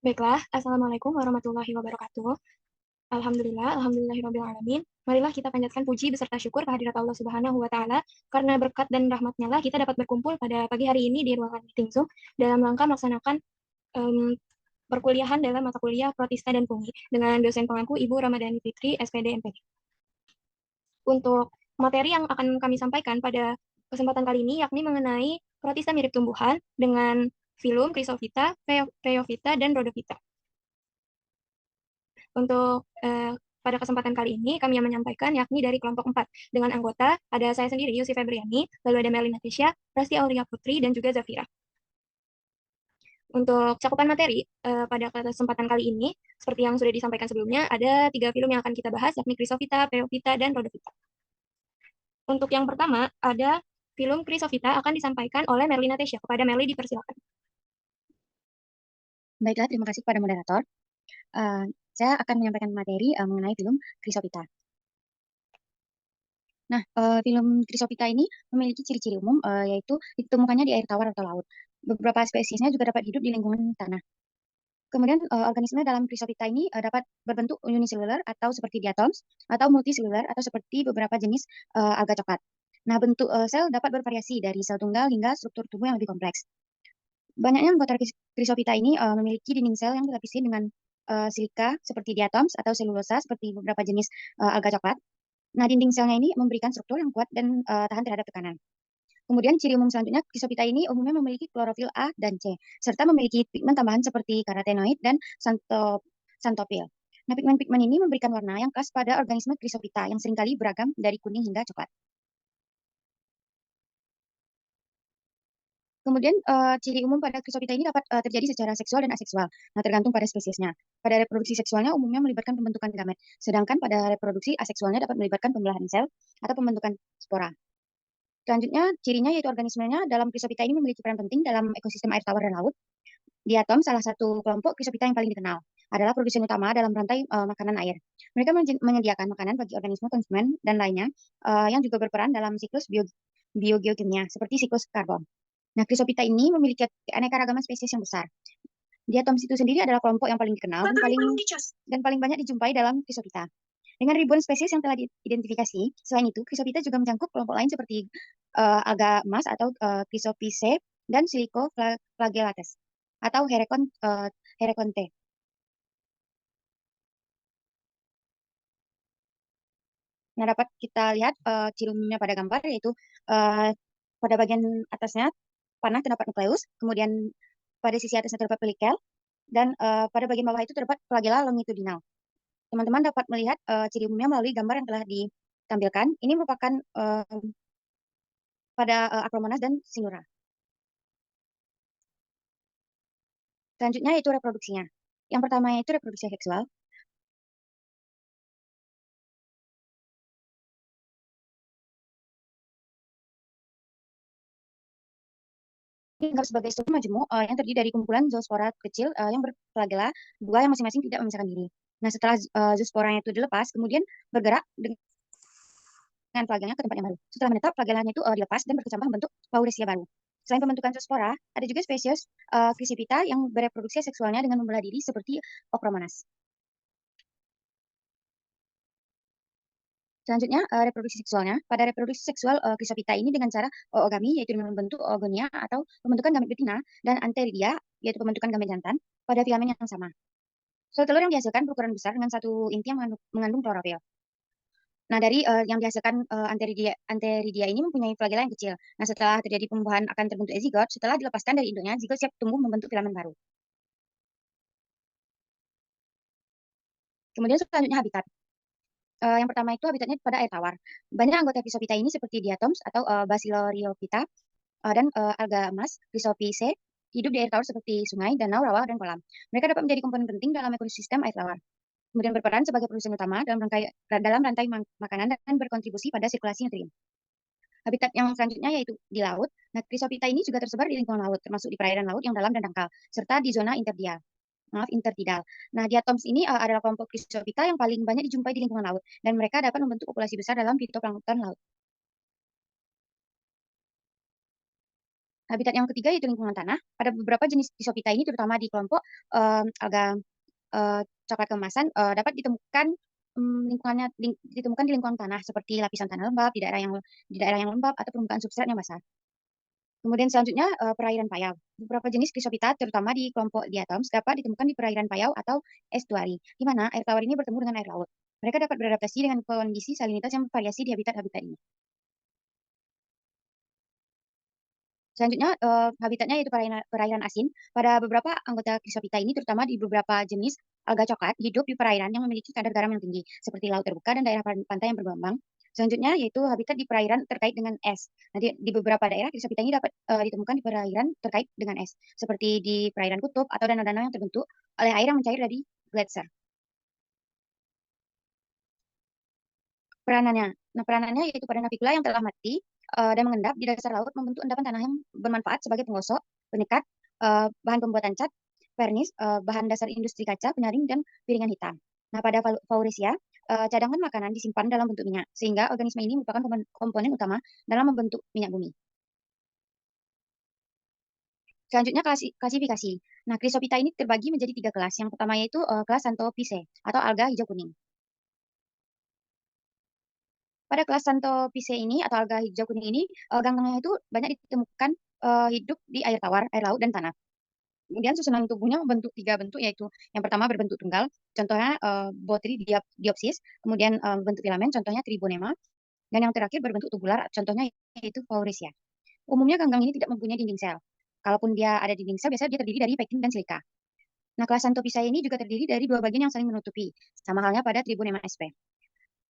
Baiklah, Assalamualaikum warahmatullahi wabarakatuh. Alhamdulillahirrabbilalamin. Marilah kita panjatkan puji beserta syukur kehadirat Allah Subhanahu wa Ta'ala, karena berkat dan rahmatnya lah kita dapat berkumpul pada pagi hari ini di ruangan meeting Zoom dalam rangka melaksanakan em, perkuliahan dalam mata kuliah Protista dan Pungli dengan dosen pengampu Ibu Ramadhani Fitri, SPD MPD. Untuk materi yang akan kami sampaikan pada kesempatan kali ini yakni mengenai protista mirip tumbuhan dengan filum, Chrysophyta, Phaeophyta, dan Rhodophyta. Untuk pada kesempatan kali ini kami yang menyampaikan yakni dari kelompok 4 dengan anggota ada saya sendiri Yusi Febriani, lalu ada Melina Tisha, Rasti Aulia Putri, dan juga Zafira. Untuk cakupan materi pada kesempatan kali ini, seperti yang sudah disampaikan sebelumnya, ada 3 film yang akan kita bahas, yakni Chrysophyta, Phaeophyta, dan Rhodophyta. Untuk yang pertama, ada film Chrysophyta akan disampaikan oleh Merlina Tesya. Kepada Merli dipersilakan. Baiklah, terima kasih kepada moderator. Saya akan menyampaikan materi mengenai film Chrysophyta. Nah, film Chrysophyta ini memiliki ciri-ciri umum, yaitu ditemukannya di air tawar atau laut. Beberapa spesiesnya juga dapat hidup di lingkungan tanah. Kemudian, organisme dalam Chrysophyta ini dapat berbentuk uniseluler atau seperti diatoms, atau multiseluler atau seperti beberapa jenis alga coklat. Nah, bentuk sel dapat bervariasi dari sel tunggal hingga struktur tubuh yang lebih kompleks. Banyaknya anggota Chrysophyta ini memiliki dinding sel yang dilapisi dengan silika seperti diatoms atau selulosa seperti beberapa jenis alga coklat. Nah, dinding selnya ini memberikan struktur yang kuat dan tahan terhadap tekanan. Kemudian ciri umum selanjutnya, Chrysophyta ini umumnya memiliki klorofil A dan C, serta memiliki pigmen tambahan seperti karotenoid dan xanthophyll. Nah, pigmen-pigmen ini memberikan warna yang khas pada organisme Chrysophyta yang seringkali beragam dari kuning hingga coklat. Kemudian ciri umum pada Chrysophyta ini dapat terjadi secara seksual dan aseksual. Nah, tergantung pada spesiesnya. Pada reproduksi seksualnya umumnya melibatkan pembentukan gamet, sedangkan pada reproduksi aseksualnya dapat melibatkan pembelahan sel atau pembentukan spora. Selanjutnya, cirinya yaitu organismenya dalam Chrysophyta ini memiliki peran penting dalam ekosistem air tawar dan laut. Diatom, salah satu kelompok Chrysophyta yang paling dikenal, adalah produsen utama dalam rantai makanan air. Mereka menyediakan makanan bagi organisme konsumen dan lainnya yang juga berperan dalam siklus biogeokimia, seperti siklus karbon. Nah, Chrysophyta ini memiliki keanekaragaman spesies yang besar. Diatoms itu sendiri adalah kelompok yang paling dikenal dan paling banyak dijumpai dalam Chrysophyta. Dengan ribuan spesies yang telah diidentifikasi, selain itu, Chrysophyta juga mencakup kelompok lain seperti alga emas atau Chrysophyceae dan Silicoflagellates atau Hereconte. Nah, dapat kita lihat ciri umumnya pada gambar yaitu uh, pada bagian atasnya panah terdapat nukleus, kemudian pada sisi atasnya terdapat pelikel, dan pada bagian bawah itu terdapat flagella longitudinal. Teman-teman dapat melihat ciri umumnya melalui gambar yang telah ditampilkan. Ini merupakan pada Acromonas dan Sinura. Selanjutnya yaitu reproduksinya. Yang pertama yaitu reproduksi seksual. Dianggap sebagai suatu majemuk yang terdiri dari kumpulan zoospora kecil yang berflagela, dua yang masing-masing tidak memisahkan diri. Nah, setelah zoosporanya itu dilepas, kemudian bergerak dengan flagelnya ke tempat yang baru. Setelah menetap, flagelanya itu dilepas dan berkecambah membentuk pauresia baru. Selain pembentukan zoospora, ada juga spesies Chrysipita yang bereproduksi seksualnya dengan membelah diri seperti Ochromonas. Selanjutnya, reproduksi seksualnya. Pada reproduksi seksual Chrysophyta ini dengan cara oogami, yaitu dengan membentuk oogonia atau pembentukan gamet betina, dan anteridia, yaitu pembentukan gamet jantan, pada filamen yang sama. Sel telur yang dihasilkan berukuran besar dengan satu inti yang mengandung klorofil. Nah, dari yang dihasilkan anteridia ini mempunyai flagella yang kecil. Nah, setelah terjadi pembuahan akan terbentuk ezigot, setelah dilepaskan dari induknya, zigot siap tumbuh membentuk filamen baru. Kemudian selanjutnya habitat. Yang pertama itu habitatnya pada air tawar. Banyak anggota Chrysophyta ini seperti diatoms atau Basiloryophyta dan alga emas, Chrysophyceae, hidup di air tawar seperti sungai, danau, rawa, dan kolam. Mereka dapat menjadi komponen penting dalam ekosistem air tawar. Kemudian berperan sebagai produsen utama dalam rantai makanan dan berkontribusi pada sirkulasi nutrien. Habitat yang selanjutnya yaitu di laut. Nah, Chrysophyta ini juga tersebar di lingkungan laut, termasuk di perairan laut yang dalam dan dangkal, serta di zona intertidal. Nah, diatoms ini adalah kelompok Chrysophyta yang paling banyak dijumpai di lingkungan laut, dan mereka dapat membentuk populasi besar dalam fitoplankton laut. Habitat yang ketiga yaitu lingkungan tanah. Pada beberapa jenis Chrysophyta ini, terutama di kelompok alga coklat keemasan, dapat ditemukan ditemukan di lingkungan tanah seperti lapisan tanah lembab di daerah yang lembab atau permukaan substrat yang basah. Kemudian selanjutnya perairan payau. Beberapa jenis Chrysophyta, terutama di kelompok diatoms, dapat ditemukan di perairan payau atau estuari, di mana air tawar ini bertemu dengan air laut. Mereka dapat beradaptasi dengan kondisi salinitas yang bervariasi di habitat-habitat ini. Selanjutnya, habitatnya yaitu perairan asin. Pada beberapa anggota Chrysophyta ini, terutama di beberapa jenis alga coklat, hidup di perairan yang memiliki kadar garam yang tinggi, seperti laut terbuka dan daerah pantai yang bergelombang. Selanjutnya, yaitu habitat di perairan terkait dengan es. Nanti di beberapa daerah Chrysophyta ini dapat ditemukan di perairan terkait dengan es, seperti di perairan kutub atau danau-danau yang terbentuk oleh air yang mencair dari gletser. Peranannya. Nah, peranannya yaitu pada navicula yang telah mati dan mengendap di dasar laut membentuk endapan tanah yang bermanfaat sebagai penggosok, penyekat, bahan pembuatan cat, vernis, bahan dasar industri kaca, penyaring, dan piringan hitam. Nah, pada Faurecia, cadangan makanan disimpan dalam bentuk minyak, sehingga organisme ini merupakan komponen utama dalam membentuk minyak bumi. Selanjutnya klasifikasi. Nah, Chrysophyta ini terbagi menjadi 3 kelas. Yang pertama yaitu kelas Xanthophyceae atau alga hijau kuning. Pada kelas Xanthophyceae ini atau alga hijau kuning ini, gangangnya itu banyak ditemukan hidup di air tawar, air laut, dan tanah. Kemudian susunan tubuhnya membentuk 3 bentuk, yaitu yang pertama berbentuk tunggal, contohnya Botridiopsis, kemudian berbentuk filamen, contohnya Tribonema, dan yang terakhir berbentuk tubular, contohnya yaitu Faurecia. Umumnya ganggang ini tidak mempunyai dinding sel. Kalaupun dia ada dinding sel, biasanya dia terdiri dari pektin dan silika. Nah, kelas Xanthophyceae ini juga terdiri dari 2 bagian yang saling menutupi, sama halnya pada Tribonema sp.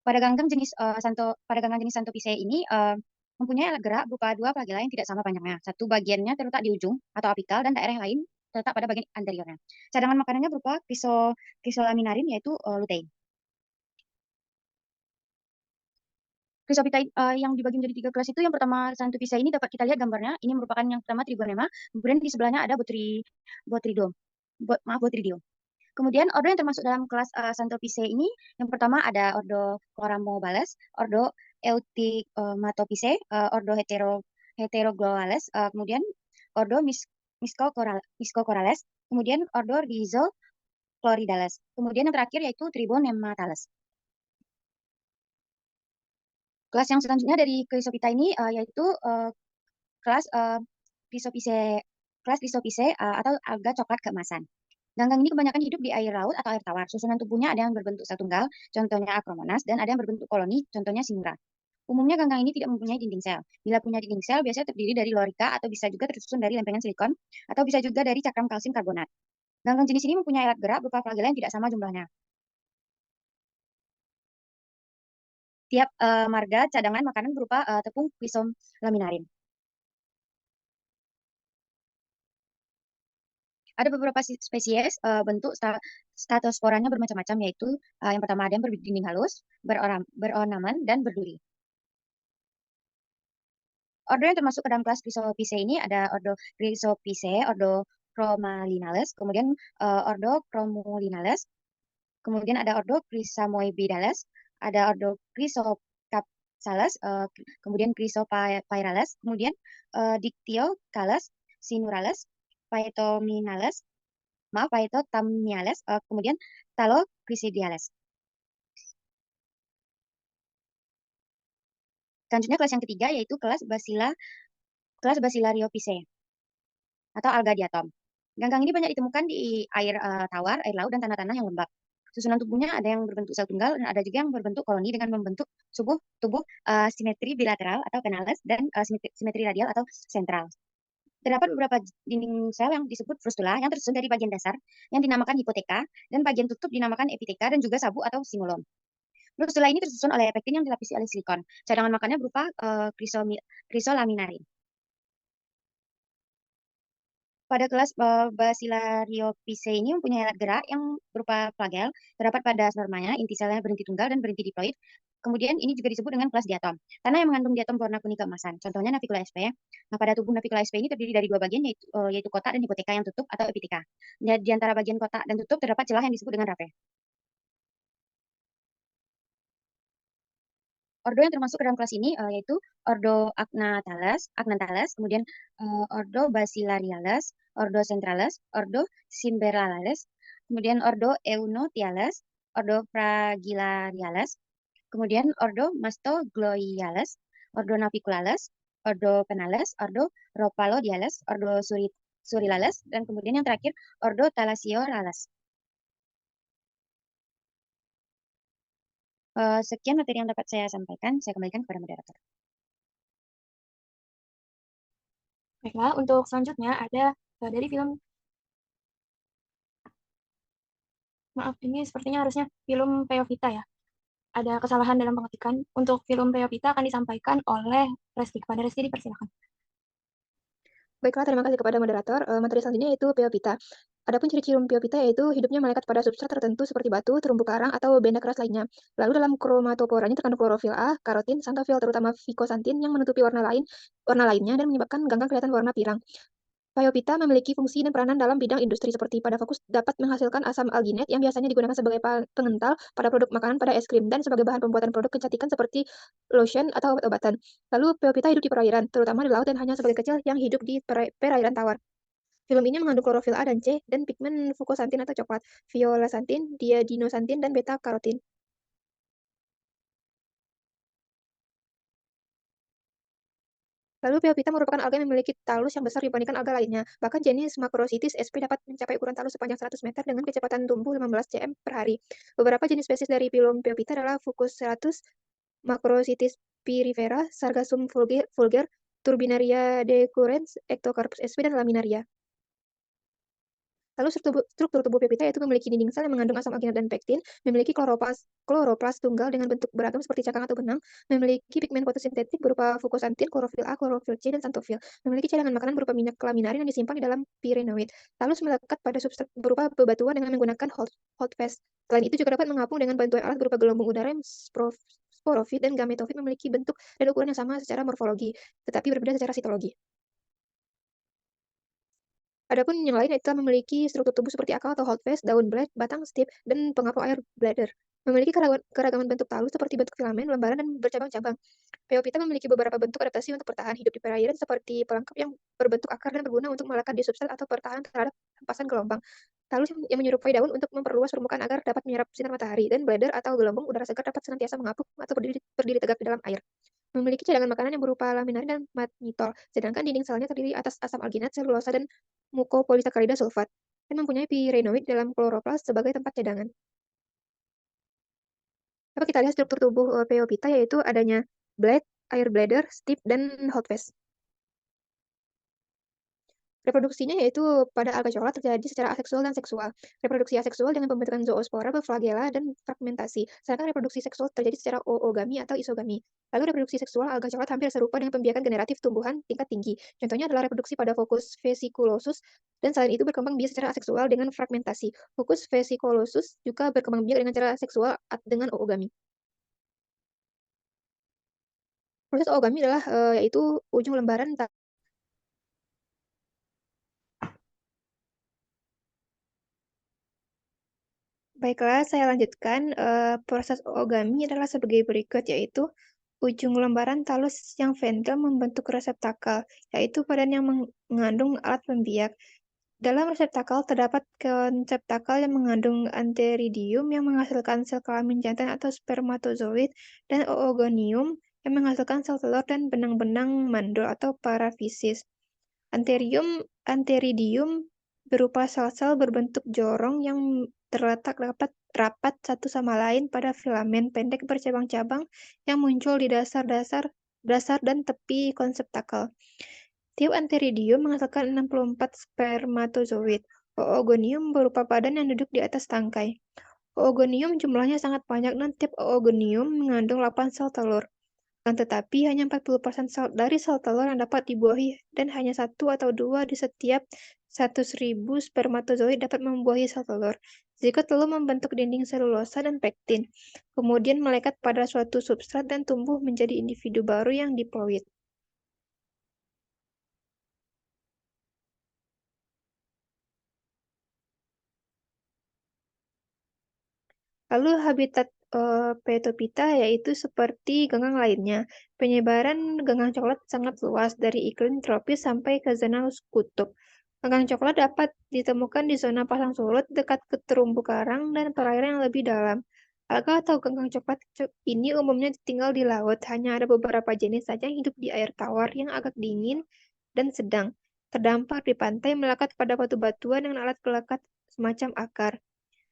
Pada ganggang jenis Xanthophyceae ini mempunyai alat gerak berupa 2 flagella yang tidak sama panjangnya. Satu bagiannya terletak di ujung atau apikal dan daerah yang lain terletak pada bagian anteriornya. Cadangan makanannya berupa chrysolaminarin yaitu lutein. Chrysophyta yang dibagi menjadi 3 kelas itu, yang pertama Xanthophyceae ini dapat kita lihat gambarnya. Ini merupakan yang pertama Tribonema, kemudian di sebelahnya ada Botridium. Kemudian ordo yang termasuk dalam kelas Xanthophyceae ini, yang pertama ada ordo Chloramobales, ordo Eutychomatopiceae, ordo Heterogloales, kemudian ordo Miscocorales, kemudian ordo Rhizochloridalis. Kemudian yang terakhir yaitu Tribonematales. Kelas yang selanjutnya dari Chrysophyta ini yaitu kelas Chrysophyceae, atau alga coklat keemasan. Ganggang ini kebanyakan hidup di air laut atau air tawar. Susunan tubuhnya ada yang berbentuk sel tunggal, contohnya Acromonas, dan ada yang berbentuk koloni, contohnya Simura. Umumnya ganggang ini tidak mempunyai dinding sel. Bila punya dinding sel, biasanya terdiri dari lorika atau bisa juga tersusun dari lempengan silikon, atau bisa juga dari cakram kalsium karbonat. Ganggang jenis ini mempunyai alat gerak berupa flagella yang tidak sama jumlahnya. Tiap marga cadangan makanan berupa tepung laminarin. Ada beberapa spesies bentuk statosporanya bermacam-macam, yaitu yang pertama ada yang berdinding halus, berornamen, dan berduri. Ordo yang termasuk ke dalam kelas Chrysophyceae ini ada ordo Chrysophyceae, ordo Chromalinales, kemudian ordo Chromulinales, kemudian ada ordo Chrysamoebidales, ada ordo Chrysocapsales, kemudian Chrysopyrales, kemudian Dictyocales, Sinurales, Phytotamniales, kemudian Talochrysidiales. Selanjutnya kelas yang ketiga yaitu kelas Basilariopiceae atau alga diatom. Ganggang ini banyak ditemukan di air tawar, air laut, dan tanah-tanah yang lembab. Susunan tubuhnya ada yang berbentuk sel tunggal dan ada juga yang berbentuk koloni dengan membentuk tubuh simetri bilateral atau canales dan simetri radial atau sentral. Terdapat beberapa dinding sel yang disebut frustula yang tersusun dari bagian dasar yang dinamakan hipoteka dan bagian tutup dinamakan epiteka dan juga sabu atau simulon. Frustula ini tersusun oleh pektin yang dilapisi oleh silikon. Cadangan makannya berupa chrysolaminarin. Pada kelas Basilariopiceae ini mempunyai alat gerak yang berupa flagel, terdapat pada spermanya, inti selnya berhenti tunggal dan berhenti diploid. Kemudian ini juga disebut dengan kelas diatom. Tanah yang mengandung diatom berwarna kuning keemasan, contohnya Navicula sp. Nah, pada tubuh Navicula sp ini terdiri dari 2 bagian, yaitu kotak dan hipoteka yang tutup atau epiteka. Di antara bagian kotak dan tutup terdapat celah yang disebut dengan raphe. Ordo yang termasuk ke dalam kelas ini yaitu Ordo Agnatales, kemudian Ordo Bacillariales, Ordo Centrales, Ordo Cimberellales, kemudian Ordo Eunotiales, Ordo Fragilariales, kemudian Ordo Mastogloiales, Ordo Naviculales, Ordo Penales, Ordo Rhopalodiales, Ordo Surilales, dan kemudian yang terakhir Ordo Thalassiorales. Sekian materi yang dapat saya sampaikan. Saya kembalikan kepada moderator. Baiklah, untuk selanjutnya ada dari film, maaf, ini sepertinya harusnya film Peovita ya. Ada kesalahan dalam pengetikan. Untuk film Peovita akan disampaikan oleh Resti. Kepada Resti dipersilakan. Baiklah, terima kasih kepada moderator. Materi selanjutnya yaitu Peovita. Adapun ciri-ciri Peovita yaitu hidupnya malaikat pada substrat tertentu seperti batu, terumbu karang, atau benda keras lainnya. Lalu dalam kromatoporanya terkandung klorofil A, karotin, xanthofil, terutama ficosantin yang menutupi warna lainnya dan menyebabkan ganggang kelihatan warna pirang. Peovita memiliki fungsi dan peranan dalam bidang industri seperti pada fokus dapat menghasilkan asam alginat yang biasanya digunakan sebagai pengental pada produk makanan pada es krim dan sebagai bahan pembuatan produk kecantikan seperti lotion atau obat-obatan. Lalu Peovita hidup di perairan, terutama di laut dan hanya sebagai kecil yang hidup di perairan tawar. Film ini mengandung klorofil A dan C dan pigmen fukosantin atau coklat, violasantin, diadinosantin, dan beta-karotin. Lalu Peovita merupakan alga yang memiliki talus yang besar dibandingkan alga lainnya. Bahkan jenis Macrositis sp dapat mencapai ukuran talus sepanjang 100 meter dengan kecepatan tumbuh 15 cm per hari. Beberapa jenis spesies dari filum Peovita adalah Fucus ceratus, Macrositis pyrifera, Sargassum vulgar, Turbinaria decurrens, Ectocarpus sp, dan Laminaria. Lalu struktur tubuh Peovita yaitu memiliki dinding sel yang mengandung asam alginat dan pektin, memiliki kloroplas tunggal dengan bentuk beragam seperti cakang atau benang, memiliki pigmen fotosintetik berupa fukosantin, klorofil A, klorofil C, dan xanthofil, memiliki cadangan makanan berupa minyak laminarin yang disimpan di dalam pirenoid, lalu melekat pada substrat berupa bebatuan dengan menggunakan hold fast. Selain itu juga dapat mengapung dengan bantuan alat berupa gelembung udara yang sporofit dan gametofit memiliki bentuk dan ukuran yang sama secara morfologi, tetapi berbeda secara sitologi. Adapun yang lain yaitu memiliki struktur tubuh seperti akal atau holdfast, daun blade, batang stip, dan pengapung air bladder. Memiliki keragaman bentuk talus seperti bentuk filamen, lembaran, dan bercabang-cabang. Peovita memiliki beberapa bentuk adaptasi untuk bertahan hidup di perairan seperti pelengkap yang berbentuk akar dan berguna untuk melekat di substrat atau bertahan terhadap hempasan gelombang. Talus yang menyerupai daun untuk memperluas permukaan agar dapat menyerap sinar matahari, dan bladder atau gelembung udara segar dapat senantiasa mengapung atau berdiri tegak di dalam air. Memiliki cadangan makanan yang berupa laminarin dan mannitol, sedangkan dinding selnya terdiri atas asam alginat, selulosa, dan mukopolisakarida sulfat, dan mempunyai pirenoid dalam kloroplas sebagai tempat cadangan. Dapat kita lihat struktur tubuh Peovita yaitu adanya blade, air bladder, stip, dan holdfast. Reproduksinya yaitu pada alga coklat terjadi secara aseksual dan seksual. Reproduksi aseksual dengan pembentukan zoospora, flagela, dan fragmentasi. Sedangkan reproduksi seksual terjadi secara oogami atau isogami. Lalu reproduksi seksual alga coklat hampir serupa dengan pembiakan generatif tumbuhan tingkat tinggi. Contohnya adalah reproduksi pada Fucus vesiculosus, dan selain itu berkembang biak secara aseksual dengan fragmentasi. Fucus vesiculosus juga berkembang biak dengan cara seksual dengan oogami. Proses oogami adalah yaitu ujung lembaran. Baiklah, saya lanjutkan. Proses oogami adalah sebagai berikut, yaitu ujung lembaran talus yang ventral membentuk reseptakel, yaitu badan yang mengandung alat pembiak. Dalam reseptakel terdapat konseptakel yang mengandung antheridium yang menghasilkan sel kelamin jantan atau spermatozoid, dan oogonium yang menghasilkan sel telur dan benang-benang mandul atau parafisis. Antheridium berupa sel-sel berbentuk jorong yang terletak rapat satu sama lain pada filamen pendek bercabang-cabang yang muncul di dasar dan tepi konseptakel. Tiap antheridium menghasilkan 64 spermatozoid. Oogonium berupa badan yang duduk di atas tangkai. Oogonium jumlahnya sangat banyak dan tiap oogonium mengandung 8 sel telur. Tetapi hanya 40% dari sel telur yang dapat dibuahi dan hanya 1 atau 2 di setiap 100.000 spermatozoid dapat membuahi sel telur. Jika telur membentuk dinding selulosa dan pektin, kemudian melekat pada suatu substrat dan tumbuh menjadi individu baru yang diploid. Lalu habitat Phytophyta yaitu seperti ganggang lainnya. Penyebaran ganggang coklat sangat luas dari iklim tropis sampai ke zona kutub. Ganggang coklat dapat ditemukan di zona pasang surut dekat ke terumbu karang dan perairan yang lebih dalam. Alga atau ganggang coklat ini umumnya tinggal di laut. Hanya ada beberapa jenis saja yang hidup di air tawar yang agak dingin dan sedang. Terdampar di pantai melekat pada batu-batuan dengan alat pelekat semacam akar.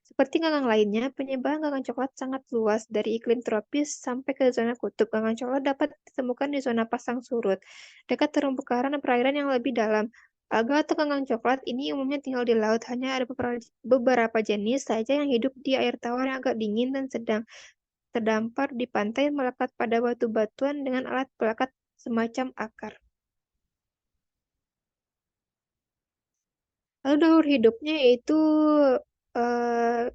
Seperti ganggang lainnya, penyebaran ganggang coklat sangat luas dari iklim tropis sampai ke zona kutub. Ganggang coklat dapat ditemukan di zona pasang surut, dekat terumbu karang dan perairan yang lebih dalam. Alga atau ganggang coklat ini umumnya tinggal di laut, hanya ada beberapa jenis saja yang hidup di air tawar yang agak dingin dan sedang. Terdampar di pantai melekat pada batu-batuan dengan alat pelekat semacam akar. Lalu daur hidupnya yaitu eh,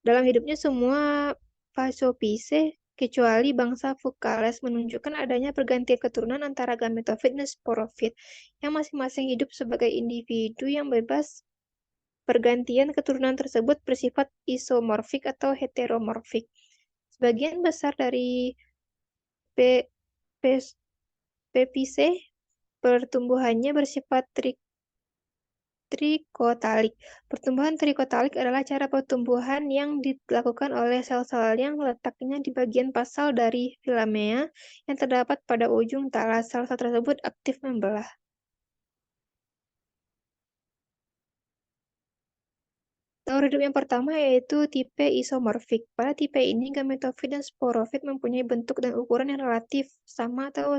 dalam hidupnya semua Phasophyceae kecuali bangsa Fucales menunjukkan adanya pergantian keturunan antara gametofit dan sporofit yang masing-masing hidup sebagai individu yang bebas. Pergantian keturunan tersebut bersifat isomorfik atau heteromorfik. Sebagian besar dari P- P- Pepice pertumbuhannya bersifat trikotalik. Pertumbuhan trikotalik adalah cara pertumbuhan yang dilakukan oleh sel-sel yang letaknya di bagian basal dari filamea yang terdapat pada ujung talas. Sel-sel tersebut aktif membelah. Daur hidup yang pertama yaitu tipe isomorfik. Pada tipe ini, gametofit dan sporofit mempunyai bentuk dan ukuran yang relatif sama atau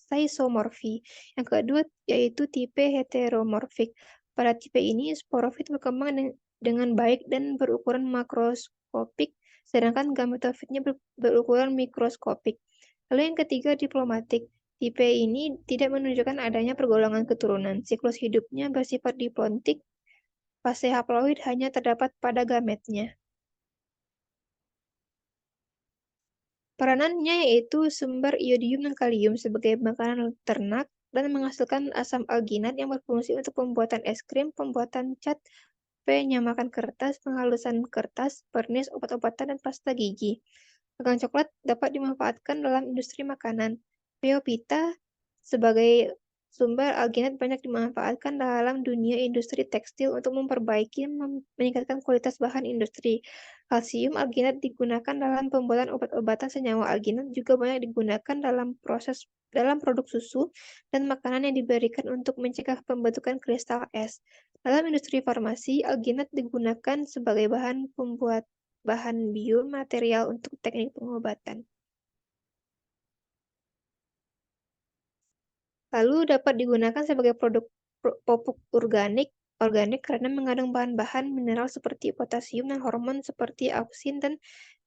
saisomorfi. Yang kedua yaitu tipe heteromorfik. Pada tipe ini, sporofit berkembang dengan baik dan berukuran makroskopik, sedangkan gametofitnya berukuran mikroskopik. Lalu yang ketiga, diplomatik. Tipe ini tidak menunjukkan adanya pergolongan keturunan. Siklus hidupnya bersifat diplontik. Fase haploid hanya terdapat pada gametnya. Peranannya yaitu sumber iodium dan kalium sebagai makanan ternak dan menghasilkan asam alginat yang berfungsi untuk pembuatan es krim, pembuatan cat, penyamakan kertas, penghalusan kertas, pernis, obat-obatan, dan pasta gigi. Ganggang coklat dapat dimanfaatkan dalam industri makanan. Pheophyta sebagai sumber alginat banyak dimanfaatkan dalam dunia industri tekstil untuk memperbaiki meningkatkan kualitas bahan industri. Kalsium alginat digunakan dalam pembuatan obat-obatan. Senyawa alginat juga banyak digunakan dalam produk susu dan makanan yang diberikan untuk mencegah pembentukan kristal es. Dalam industri farmasi, alginat digunakan sebagai bahan biomaterial untuk teknik pengobatan. Lalu dapat digunakan sebagai produk pupuk organik karena mengandung bahan-bahan mineral seperti potasium dan hormon seperti auksin dan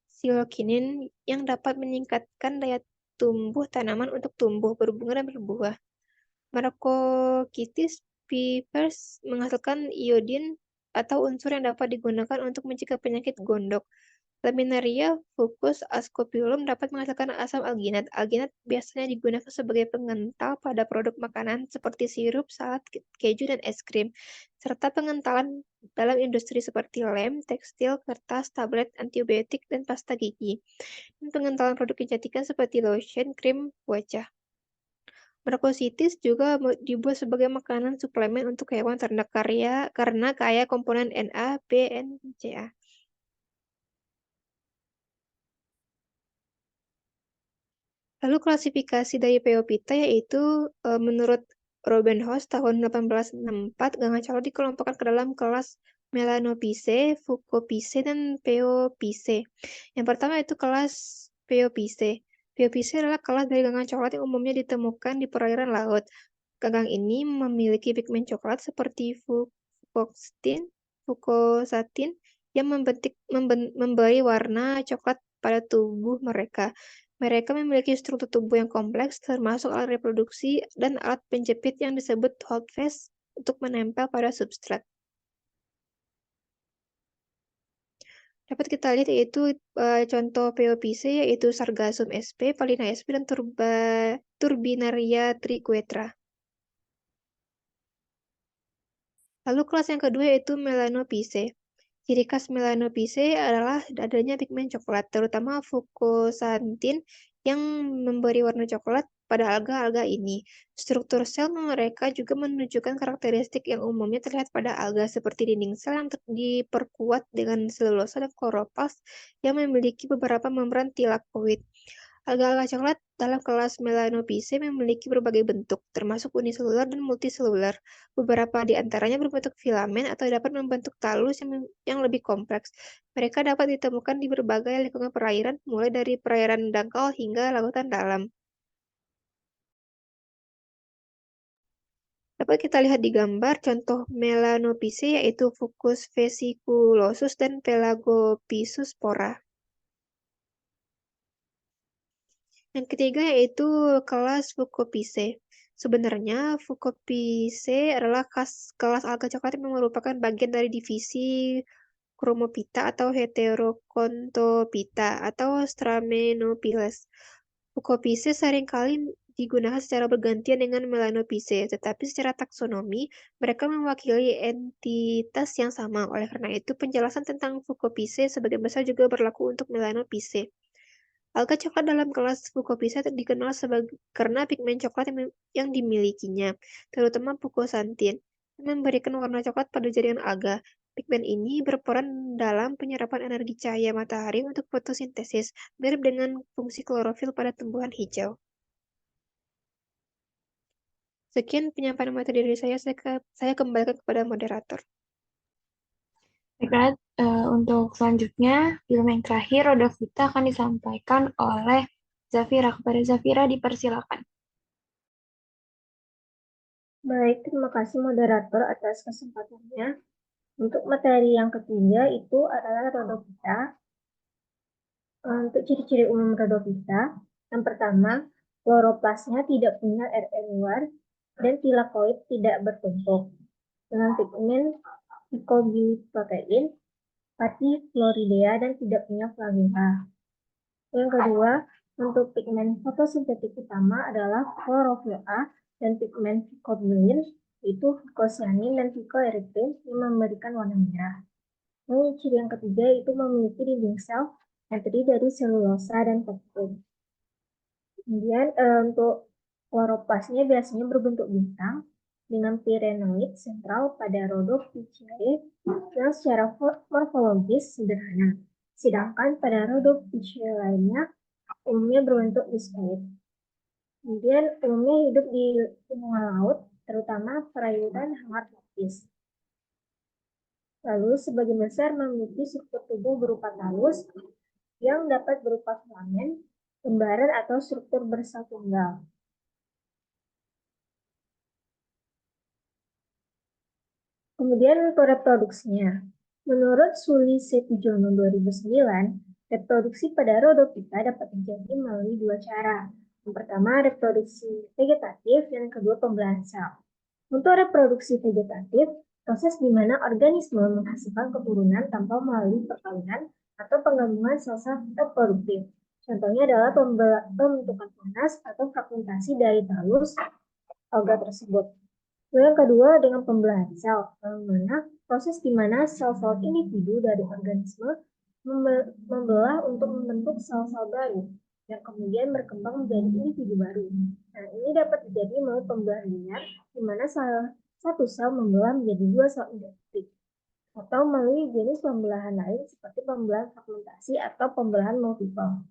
silokinin yang dapat meningkatkan daya tumbuh tanaman untuk tumbuh, berbunga, dan berbuah. Marcokitis pipers menghasilkan iodin atau unsur yang dapat digunakan untuk mencegah penyakit gondok. Laminaria fucus ascopulum dapat menghasilkan asam alginat. Alginat biasanya digunakan sebagai pengental pada produk makanan seperti sirup, salad, keju, dan es krim, serta pengentalan dalam industri seperti lem, tekstil, kertas, tablet, antibiotik, dan pasta gigi, dan pengentalan produk kecantikan seperti lotion, krim wajah. Marcositis juga dibuat sebagai makanan suplemen untuk hewan ternak karena kaya komponen Na, B, N, Ca. Lalu klasifikasi dari Pheophyta yaitu menurut Robenhaus tahun 1864, ganggang coklat dikelompokkan ke dalam kelas Melanophyceae, Fucophyceae, dan Pheophyceae. Yang pertama itu kelas Pheophyceae. Pheophyceae adalah kelas dari ganggang coklat yang umumnya ditemukan di perairan laut. Ganggang ini memiliki pigmen coklat seperti fucosatin yang memberi warna coklat pada tubuh mereka. Mereka memiliki struktur tubuh yang kompleks, termasuk alat reproduksi dan alat penjepit yang disebut holdfast untuk menempel pada substrat. Dapat kita lihat yaitu contoh POPC yaitu Sargassum sp, Palina sp, dan Turbinaria triquetra. Lalu kelas yang kedua yaitu Melanophyceae. Ciri khas Melanopice adalah adanya pigmen coklat, terutama fucoxanthin yang memberi warna coklat pada alga-alga ini. Struktur sel mereka juga menunjukkan karakteristik yang umumnya terlihat pada alga, seperti dinding sel yang diperkuat dengan selulosa dan kloroplast yang memiliki beberapa membran tilakoid. Alga-alga coklat dalam kelas Melanopice memiliki berbagai bentuk, termasuk uniselular dan multiselular. Beberapa di antaranya berbentuk filamen atau dapat membentuk talus yang lebih kompleks. Mereka dapat ditemukan di berbagai lingkungan perairan, mulai dari perairan dangkal hingga lautan dalam. Dapat kita lihat di gambar contoh Melanopice, yaitu Fucus vesiculosus dan Pelagophysus spora. Yang ketiga yaitu kelas Fucopiaceae. Sebenarnya Fucopiaceae adalah kelas alga coklat yang merupakan bagian dari divisi Chromophyta atau Heteroconthophyta atau Stramenopiles. Fucopiaceae seringkali digunakan secara bergantian dengan Melanopiaceae, tetapi secara taksonomi mereka mewakili entitas yang sama. Oleh karena itu, penjelasan tentang Fucopiaceae sebagian besar juga berlaku untuk Melanopiaceae. Alga coklat dalam kelas Fucopiaceae dikenal karena pigmen coklat yang dimilikinya, terutama fucoxanthin, yang memberikan warna coklat pada jaringan alga. Pigmen ini berperan dalam penyerapan energi cahaya matahari untuk fotosintesis, mirip dengan fungsi klorofil pada tumbuhan hijau. Sekian penyampaian materi dari saya kembalikan kepada moderator. Baiklah, untuk selanjutnya, film yang terakhir, Rodovita, akan disampaikan oleh Zafira. Kepada Zafira, dipersilakan. Baik, terima kasih moderator atas kesempatannya. Untuk materi yang ketiga itu adalah Rodovita. Untuk ciri-ciri umum Rodovita, yang pertama, kloroplasnya tidak punya RE luar dan tilakoid tidak bertumpuk dengan pigmen phycobiliprotein, patifluoridea dan tidak punya flagella. Yang kedua, untuk pigmen fotosintetik utama adalah klorofil A dan pigmen phycobilin, yaitu phycocyanin dan phycoerythrin yang memberikan warna merah. Lalu ciri yang ketiga itu memiliki dinding sel yang terdiri dari selulosa dan peptid. Kemudian untuk kloroplasnya biasanya berbentuk bintang dengan pirenoid sentral pada Rhodophyceae yang secara morfologis sederhana. Sedangkan pada Rhodophyceae lainnya umumnya berbentuk diskoid. Kemudian umumnya hidup di lingkungan laut, terutama perairan hangat tropis. Lalu sebagian besar memiliki struktur tubuh berupa talus yang dapat berupa filamen, lembaran atau struktur bersel tunggal. Kemudian untuk reproduksinya. Menurut Suli Setijono 2009, reproduksi pada Rhodophyta dapat terjadi melalui dua cara. Yang pertama, reproduksi vegetatif, dan yang kedua, pembelahan sel. Untuk reproduksi vegetatif, proses di mana organisme menghasilkan keturunan tanpa melalui perkawinan atau penggabungan sel-sel reproduktif. Contohnya adalah pembentukan tunas atau fragmentasi dari talus alga tersebut. Yang kedua dengan pembelahan sel, mana proses di mana sel-sel individu dari organisme membelah untuk membentuk sel-sel baru yang kemudian berkembang menjadi individu baru. Nah, ini dapat terjadi melalui pembelahan linear, di mana satu sel membelah menjadi dua sel identik, atau melalui jenis pembelahan lain seperti pembelahan fragmentasi atau pembelahan multiple.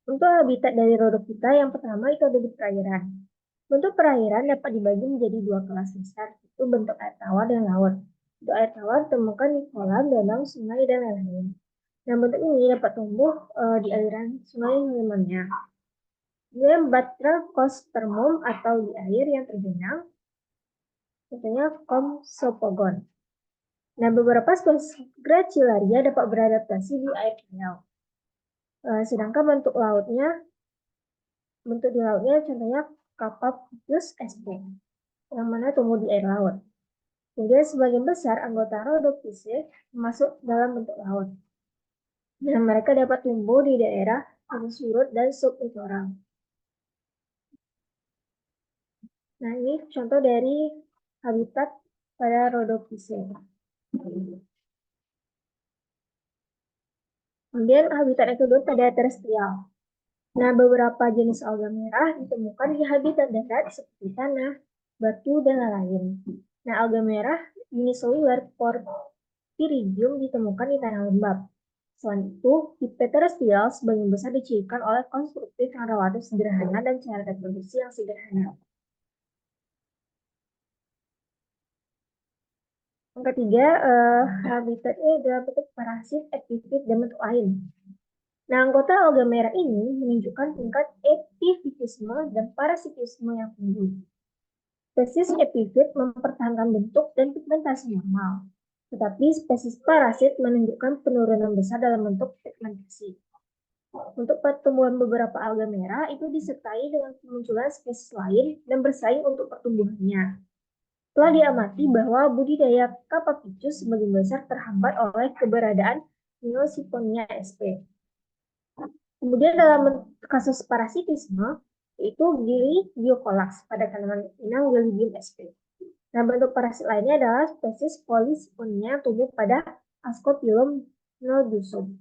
Untuk habitat dari Rhodophyta, yang pertama itu ada di perairan. Bentuk perairan dapat dibagi menjadi dua kelas besar, yaitu bentuk air tawar dan laut. Untuk air tawar ditemukan di kolam, danau, sungai, dan lain-lain. Nah, bentuk ini dapat tumbuh di aliran sungai Limonia. Kemudian Batrachospermum atau di air yang tergenang, contohnya Compsophogon. Nah, beberapa spesies Gracilaria dapat beradaptasi di air danau. Sedangkan bentuk di lautnya contohnya Capapus sp, yang mana tumbuh di air laut. Kemudian sebagian besar anggota Rhodophyceae masuk dalam bentuk laut. Nah, mereka dapat tumbuh di daerah surut dan sublitoral. Nah, ini contoh dari habitat pada Rhodophyceae. Kemudian habitat yang kedua pada terestrial. Nah, beberapa jenis alga merah ditemukan di habitat darat seperti tanah, batu, dan lain-lain. Nah, alga merah unicellular Porphyridium ditemukan di tanah lembab. Selain itu, tipe terestrial sebagian besar dicirikan oleh konstruktif yang relatif sederhana dan cara reproduksi yang sederhana. Yang ketiga, habitatnya adalah bentuk parasit, epifit, dan bentuk lain. Nah, anggota alga merah ini menunjukkan tingkat epifitisme dan parasitisme yang tinggi. Spesies epifit mempertahankan bentuk dan pigmentasi normal, tetapi spesies parasit menunjukkan penurunan besar dalam bentuk pigmentasi. Untuk pertumbuhan beberapa alga merah itu disertai dengan kemunculan spesies lain dan bersaing untuk pertumbuhannya. Telah diamati bahwa budidaya Capapicus sebagian besar terhambat oleh keberadaan Neosiphonia sp. Kemudian dalam kasus parasitisme, yaitu Gili Diocolax pada tanaman inang Gelidium sp. Nah, bentuk parasit lainnya adalah spesies Polysiphonia yang tumbuh pada Ascophyllum nodosum,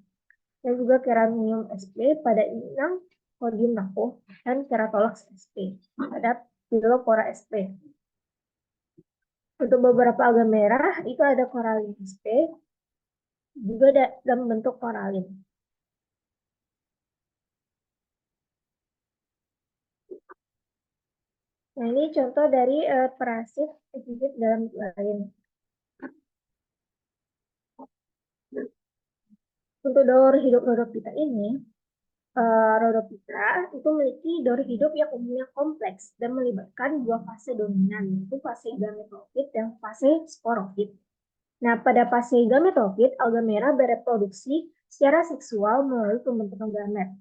dan juga Keranium sp pada inang Podium napo dan Keratolox sp pada Phyllophora sp. Untuk beberapa alga merah itu ada Corallin sp, juga dalam bentuk koralin. Nah, ini contoh dari parasit epifit dalam lain. Untuk daur hidup Rhodophyta ini, Rhodophyta itu memiliki daur hidup yang umumnya kompleks dan melibatkan dua fase dominan, yaitu fase gametofit dan fase sporofit. Nah, pada fase gametofit, alga merah bereproduksi secara seksual melalui pembentukan gamet.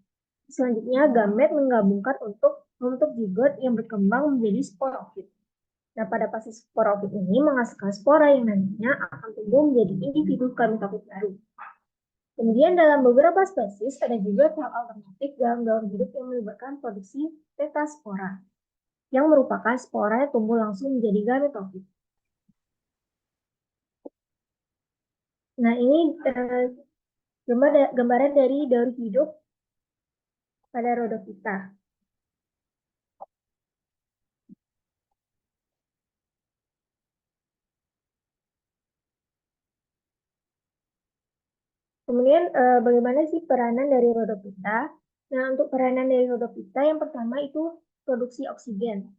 Selanjutnya, gamet menggabungkan untuk membentuk zigot yang berkembang menjadi sporofit. Nah, pada fase sporofit ini menghasilkan spora yang nantinya akan tumbuh menjadi individu gametofit baru. Kemudian dalam beberapa spesies ada juga tahap alternatif dalam daur hidup yang melibatkan produksi tetaspora, yang merupakan spora yang tumbuh langsung menjadi gametofit. Nah, ini gambaran dari daur hidup pada Rhodophyta. Kemudian bagaimana sih peranan dari Rhodophyta? Nah, untuk peranan dari Rhodophyta yang pertama itu produksi oksigen.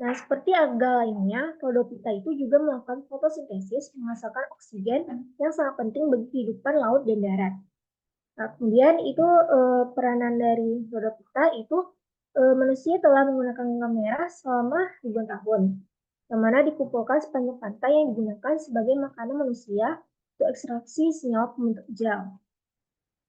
Nah, seperti alga lainnya, Rhodophyta itu juga melakukan fotosintesis menghasilkan oksigen yang sangat penting bagi kehidupan laut dan darat. Nah, kemudian itu peranan dari Rhodophyta itu manusia telah menggunakan kamera selama ribuan tahun, yang mana dikumpulkan sepanjang pantai yang digunakan sebagai makanan manusia untuk ekstraksi senyawa pembentuk gel.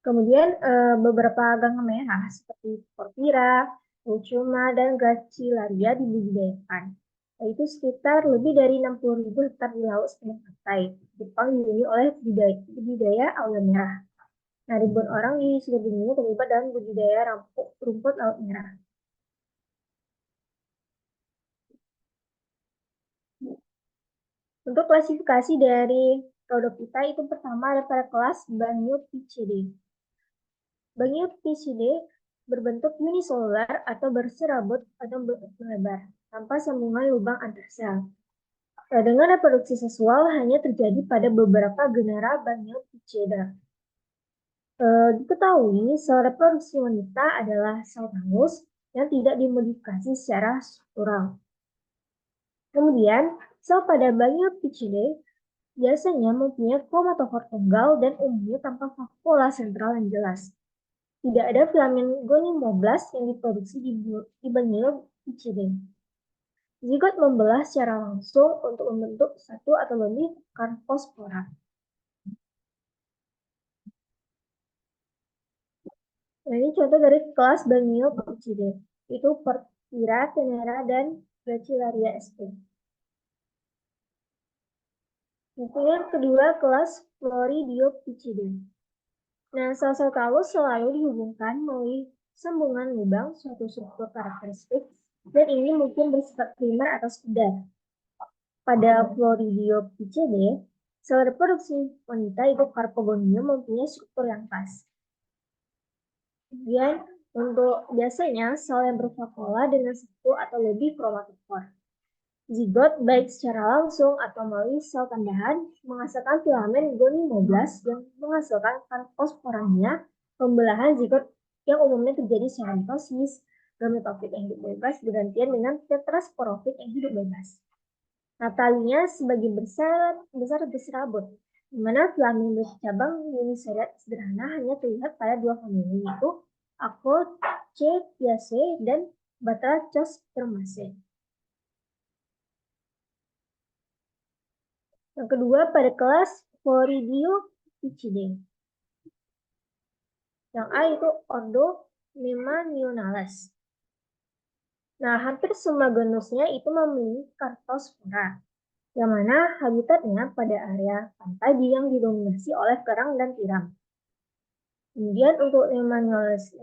Kemudian beberapa gangga merah seperti Porphyra, Eucheuma, dan Gracilaria dibudidayakan. Yaitu sekitar lebih dari 60.000 hektar di laut sepanjang pantai. Jepang dihuni oleh budidaya alga merah. Nah, ribuan orang di seluruh dunia terlibat dalam budidaya rumput laut merah. Untuk klasifikasi dari Rhodophyta itu pertama ada pada kelas Banyuophycidae. Banyuophycidae berbentuk unicellular atau berserabut atau melebar, tanpa sambungan lubang antar sel. Dengan reproduksi seksual hanya terjadi pada beberapa genera Banyuophycidae. Diketahui sel reproduksi wanita adalah sel talus yang tidak dimodifikasi secara struktural. Kemudian, sel pada Banyuophycidae biasanya mempunyai kromatofor tunggal dan umumnya tanpa vakuola sentral yang jelas. Tidak ada filamen gonimoblast yang diproduksi di Banyuophycidae. Zigot membelah secara langsung untuk membentuk satu atau lebih karpospora. Nah, ini contoh dari kelas Banyuophycidae, itu Porphyra, Tenera, dan Gracilaria sp. Kemudian kedua kelas Floridiophycidae. Nah, sel-sel talus selalu dihubungkan melalui sambungan lubang suatu struktur karakteristik, dan ini mungkin bersifat primer atau sekunder. pada Floridiopticide, sel reproduksi wanita itu karpogonium mempunyai struktur yang khas. Kemudian untuk biasanya sel yang bervakuola dengan satu atau lebih kromatofor. Zigot baik secara langsung atau melalui sel tambahan menghasilkan filamen gonimoblas yang menghasilkan karposporangia, pembelahan zigot yang umumnya terjadi secara mitosis, gametofit yang hidup bebas bergantian dengan tetrasporofit yang hidup bebas. Nah, talinya sebagai besar berserabut, di mana filamen bercabang uniseriat sederhana hanya terlihat pada dua famili, yaitu Acrochaetiaceae dan Batrachospermaceae. Yang kedua pada kelas Floridiopticide. Yang A itu ordo Nemanionales. Nah, hampir semua genusnya itu memiliki kartospora, yang mana habitatnya pada area pantai yang didominasi oleh kerang dan tiram. Kemudian untuk Nemanionales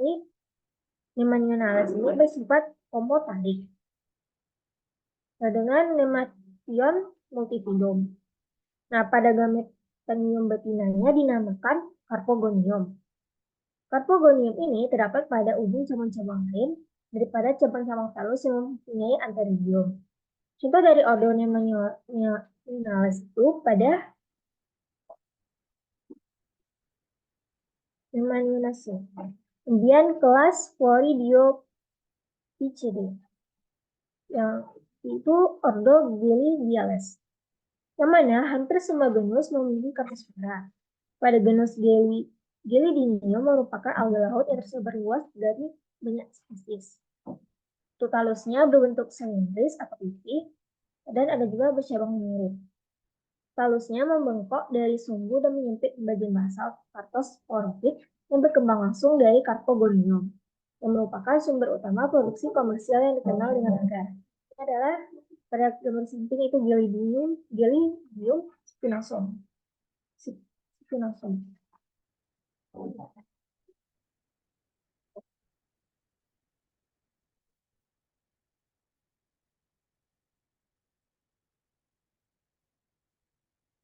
ini bersifat homotarik dengan nemation multifidum. Nah, pada gametanium betinanya dinamakan karpogonium. Karpogonium ini terdapat pada ujung cabang-cabang lain daripada cabang-cabang talus yang mempunyai antheridium. Contoh dari ordo Nemanionales itu pada Nemanionaceae. Kemudian kelas Floridiopticide, yang itu ordo Gelidiales, yang mana hampir semua genus memiliki kartospora. Pada genus Gelidinium merupakan alga laut yang tersebar luas dari banyak spesies. Talusnya berbentuk silindris atau pipih, dan ada juga bercabang mirip. Talusnya membengkok dari sumbu dan menyempit bagian basal kartosporofit yang berkembang langsung dari karpogonium, yang merupakan sumber utama produksi komersial yang dikenal dengan agar. Ini adalah pada gambar samping itu Gelidium spinosum.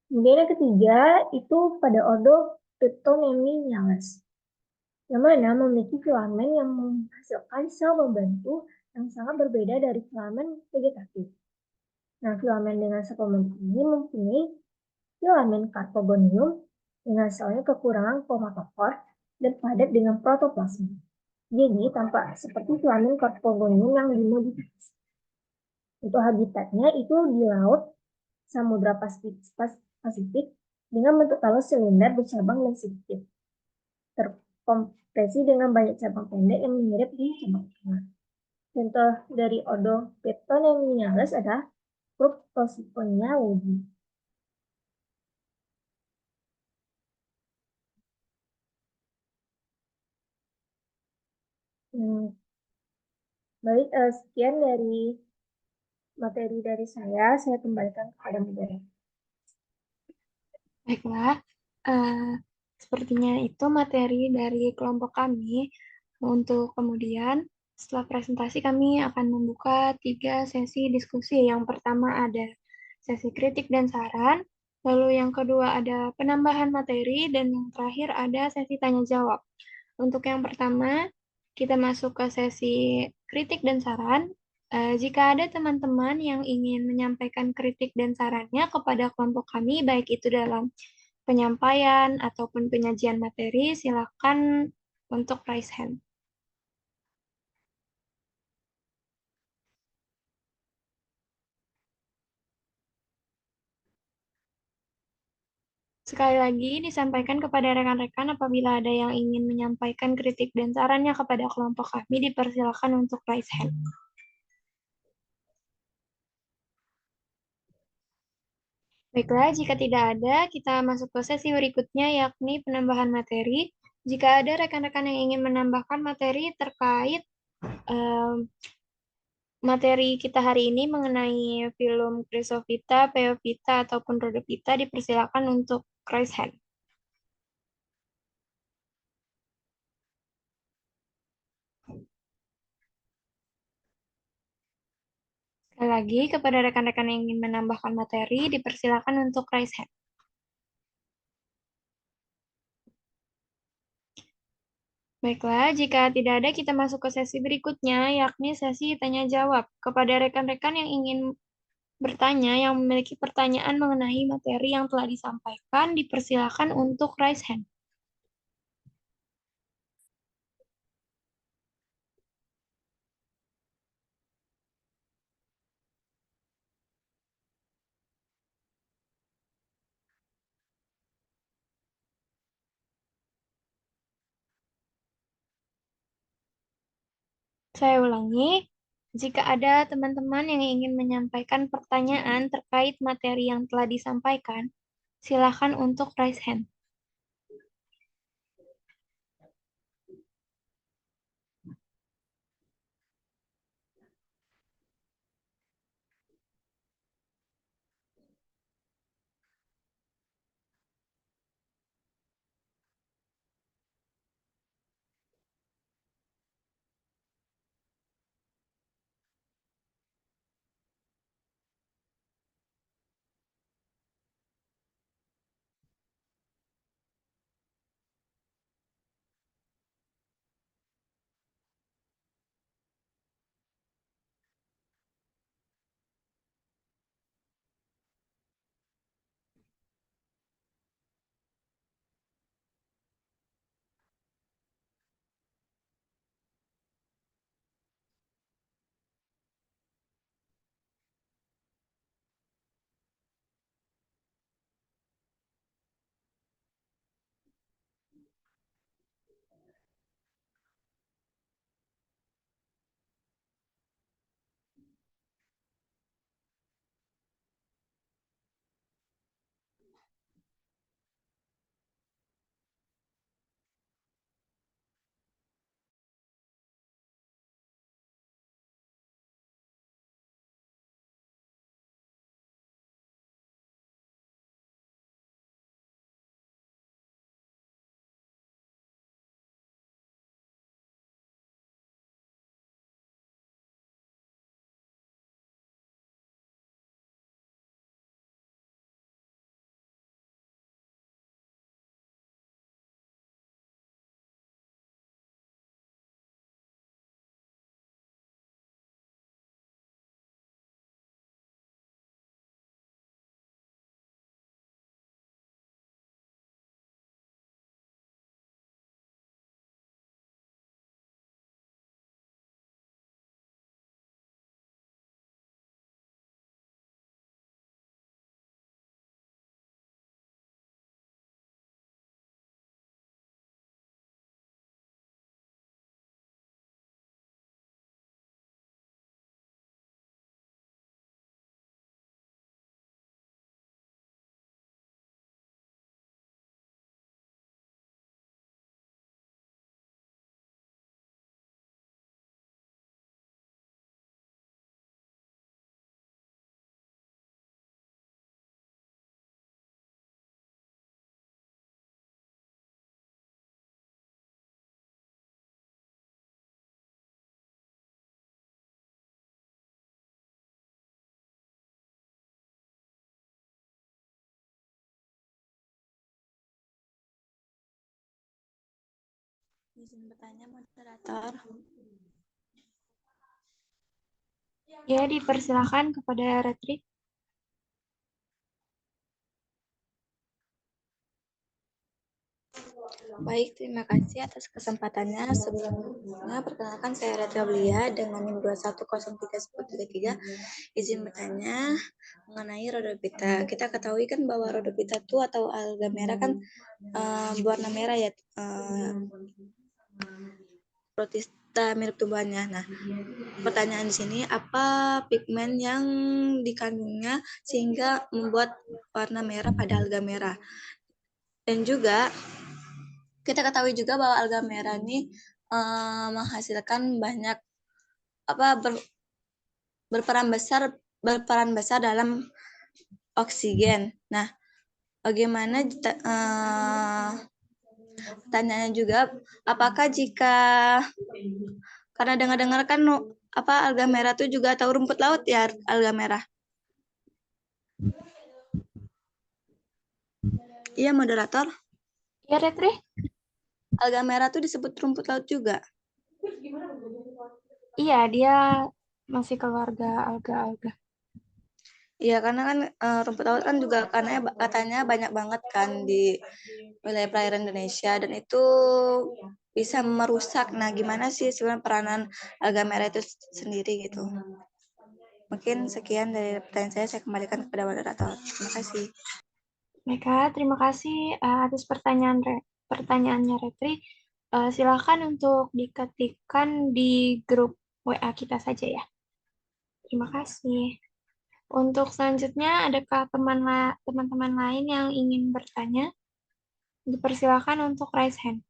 Kemudian yang ketiga itu pada ordo Peptoneminiales, yang mana memiliki filamen yang menghasilkan sel membantu yang sangat berbeda dari filamen vegetatif. Nah, filamen dengan sel pembentuk ini mempunyai filamen karpogonium dengan selnya kekurangan kromatofor dan padat dengan protoplasma. Jadi, tampak seperti filamen karpogonium yang dimodifikasi. Untuk habitatnya itu di laut, Samudra Pasifik dengan bentuk talus silinder bercabang dan sedikit terkompresi dengan banyak cabang pendek yang mirip di cabang utama. Contoh dari ordo Peptoneminiales adalah Cryptosiphonia woodi. Baik, sekian dari materi dari saya kembalikan kepada moderator. Baiklah, sepertinya itu materi dari kelompok kami. Untuk kemudian, setelah presentasi kami akan membuka 3 sesi diskusi. Yang pertama ada sesi kritik dan saran, lalu yang kedua ada penambahan materi, dan yang terakhir ada sesi tanya-jawab. Untuk yang pertama, kita masuk ke sesi kritik dan saran. Jika ada teman-teman yang ingin menyampaikan kritik dan sarannya kepada kelompok kami, baik itu dalam penyampaian ataupun penyajian materi, silakan untuk raise hand. Sekali lagi, disampaikan kepada rekan-rekan apabila ada yang ingin menyampaikan kritik dan sarannya kepada kelompok kami, dipersilakan untuk raise hand. Baiklah, jika tidak ada, kita masuk ke sesi berikutnya, yakni penambahan materi. Jika ada rekan-rekan yang ingin menambahkan materi terkait materi kita hari ini mengenai film Chrysophyta, Phaeophyta, ataupun Rhodophyta, dipersilakan untuk raise hand. Sekali lagi, kepada rekan-rekan yang ingin menambahkan materi, dipersilakan untuk raise hand. Baiklah, jika tidak ada, kita masuk ke sesi berikutnya, yakni sesi tanya-jawab. Kepada rekan-rekan yang ingin bertanya, yang memiliki pertanyaan mengenai materi yang telah disampaikan, dipersilakan untuk raise hand. Saya ulangi, jika ada teman-teman yang ingin menyampaikan pertanyaan terkait materi yang telah disampaikan, silakan untuk raise hand. Izin bertanya, moderator. Ya, dipersilakan kepada Retri. Baik, terima kasih atas kesempatannya. Sebelumnya, perkenalkan saya Retri Aulia dengan NIM 2103133. Izin bertanya mengenai Rhodophyta. Kita ketahui kan bahwa Rhodophyta itu atau alga merah kan berwarna merah ya, protista mirip tumbuhannya. Nah, pertanyaan di sini, apa pigmen yang dikandungnya sehingga membuat warna merah pada alga merah? Dan juga kita ketahui juga bahwa alga merah ini menghasilkan banyak berperan besar dalam oksigen. Nah, bagaimana pertanyaannya juga, apakah jika karena dengar-dengar kan apa alga merah itu juga tahu rumput laut ya, alga merah? Iya, moderator. Iya, Retri? Alga merah tuh disebut rumput laut juga. Iya, dia masih keluarga alga-alga. Iya, karena kan rumput laut kan juga katanya banyak banget kan di wilayah perairan Indonesia dan itu bisa merusak. Nah, gimana sih sebenarnya peranan alga merah itu sendiri gitu? Mungkin sekian dari pertanyaan saya kembalikan kepada moderator. Terima kasih. Mereka, terima kasih atas pertanyaannya Retri. Silakan untuk diketikkan di grup WA kita saja ya. Terima kasih. Untuk selanjutnya, adakah teman-teman lain yang ingin bertanya? Dipersilakan untuk raise hand.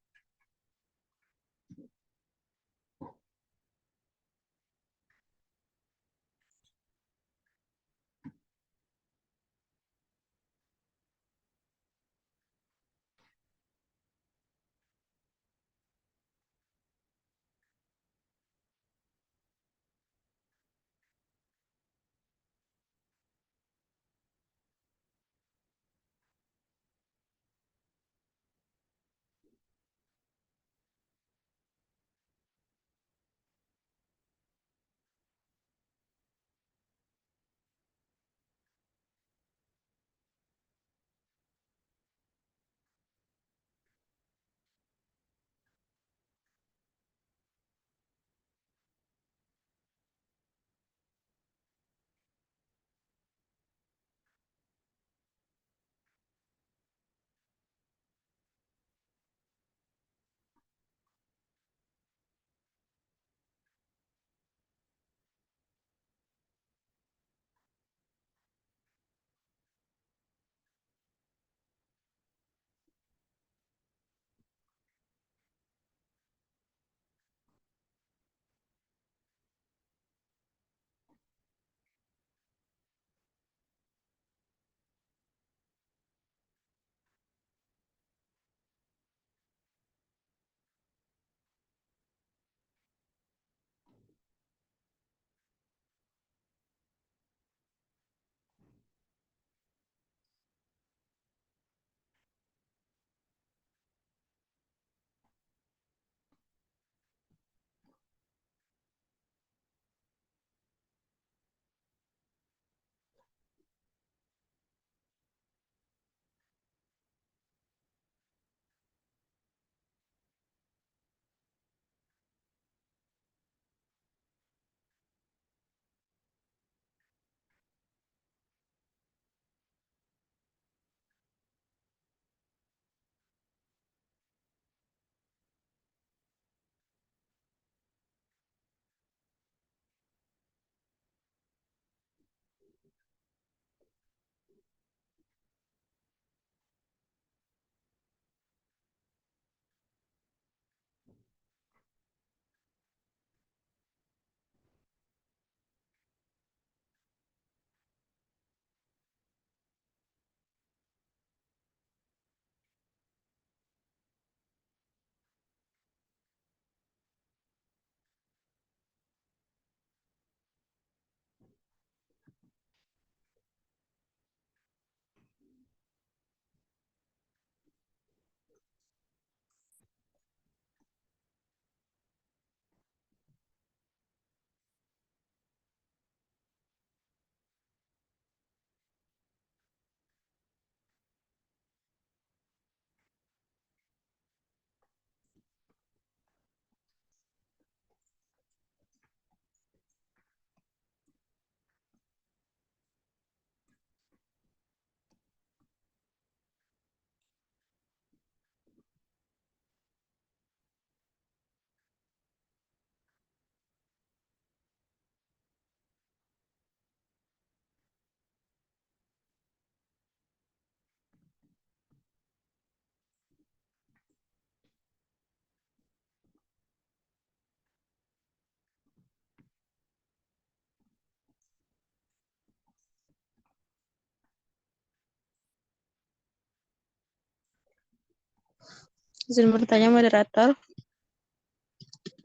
Izin bertanya moderator.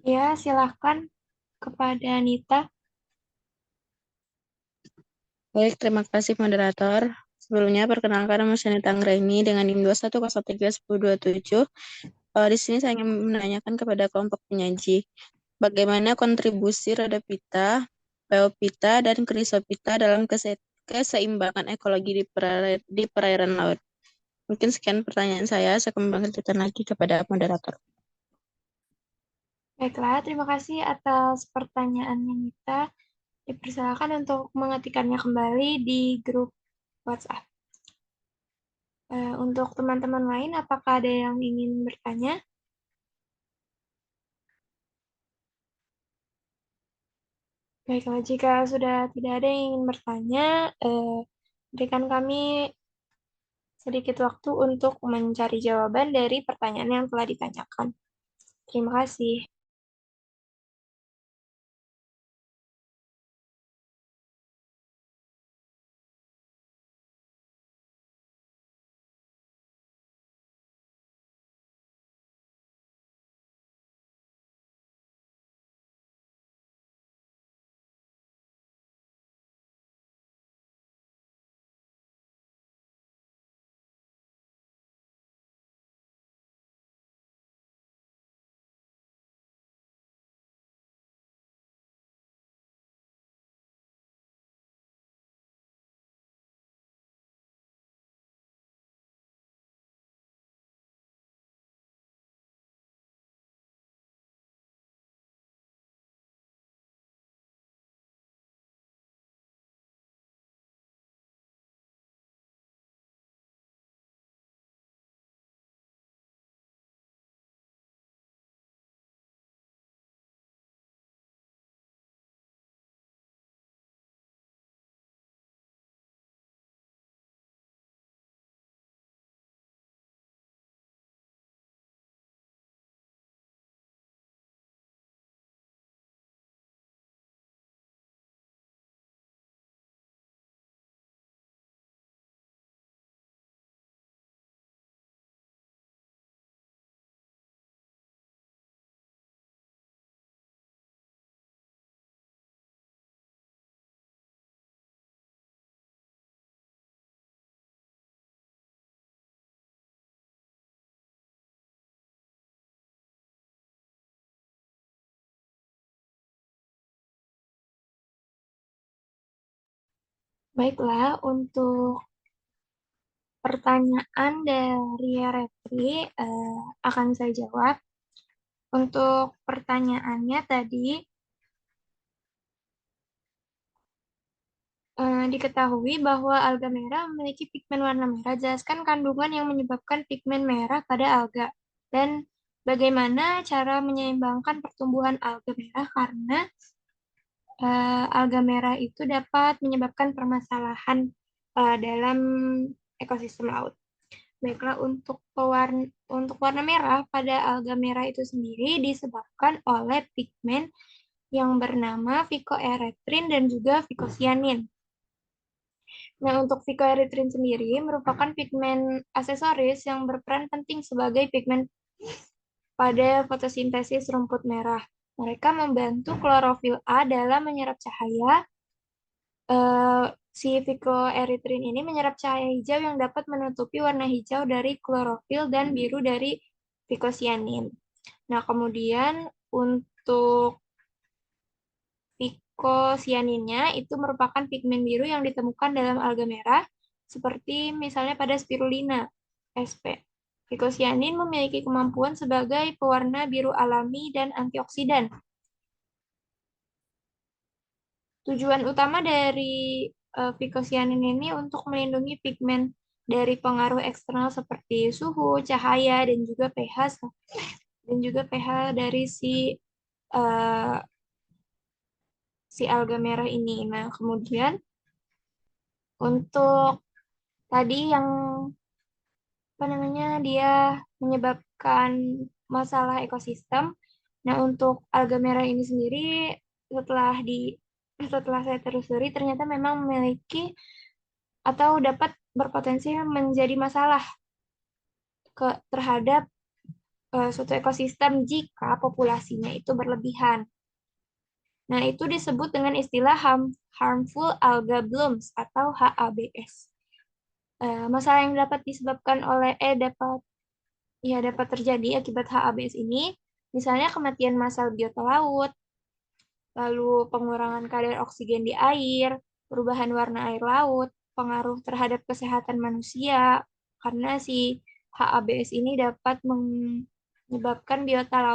Ya, silakan. kepada Nita. Baik, terima kasih moderator. Sebelumnya, perkenalkan nama saya Nita Anggraini dengan NIM 21031027. Di sini saya ingin menanyakan kepada kelompok penyaji, bagaimana kontribusi Rhodophyta, Phaeophyta, dan Chrysophyta dalam keseimbangan ekologi di perairan laut? Mungkin sekian pertanyaan saya kembali lanjutkan lagi kepada moderator. Baiklah, terima kasih atas pertanyaannya Nita. Dipersilakan untuk mengetikkannya kembali di grup WhatsApp. Untuk teman-teman lain, apakah ada yang ingin bertanya? Baiklah, jika sudah tidak ada yang ingin bertanya, berikan kami sedikit waktu untuk mencari jawaban dari pertanyaan yang telah ditanyakan. Terima kasih. Baiklah, untuk pertanyaan dari Retri akan saya jawab. Untuk pertanyaannya tadi, diketahui bahwa alga merah memiliki pigmen warna merah. Jelaskan kandungan yang menyebabkan pigmen merah pada alga dan bagaimana cara menyeimbangkan pertumbuhan alga merah karena alga merah itu dapat menyebabkan permasalahan dalam ekosistem laut. Baiklah, untuk warna merah pada alga merah itu sendiri disebabkan oleh pigmen yang bernama phycoerythrin dan juga phycocyanin. Nah, untuk phycoerythrin sendiri merupakan pigmen aksesoris yang berperan penting sebagai pigmen pada fotosintesis rumput merah. Mereka membantu klorofil A dalam menyerap cahaya. Si phycoerythrin ini menyerap cahaya hijau yang dapat menutupi warna hijau dari klorofil dan biru dari phycocyanin. Nah, kemudian untuk phycocyaninnya itu merupakan pigmen biru yang ditemukan dalam alga merah, seperti misalnya pada spirulina sp. Phycocyanin memiliki kemampuan sebagai pewarna biru alami dan antioksidan. Tujuan utama dari phycocyanin ini untuk melindungi pigmen dari pengaruh eksternal seperti suhu, cahaya, dan juga pH dari si alga merah ini. Nah, kemudian untuk tadi yang dia menyebabkan masalah ekosistem. Nah, untuk alga merah ini sendiri setelah saya telusuri ternyata memang memiliki atau dapat berpotensi menjadi masalah terhadap suatu ekosistem jika populasinya itu berlebihan. Nah, itu disebut dengan istilah harmful alga blooms atau HABS. Masalah yang dapat disebabkan oleh dapat terjadi akibat HABS ini, misalnya kematian massal biota laut, lalu pengurangan kadar oksigen di air, perubahan warna air laut, pengaruh terhadap kesehatan manusia, karena si HABS ini dapat menyebabkan biota laut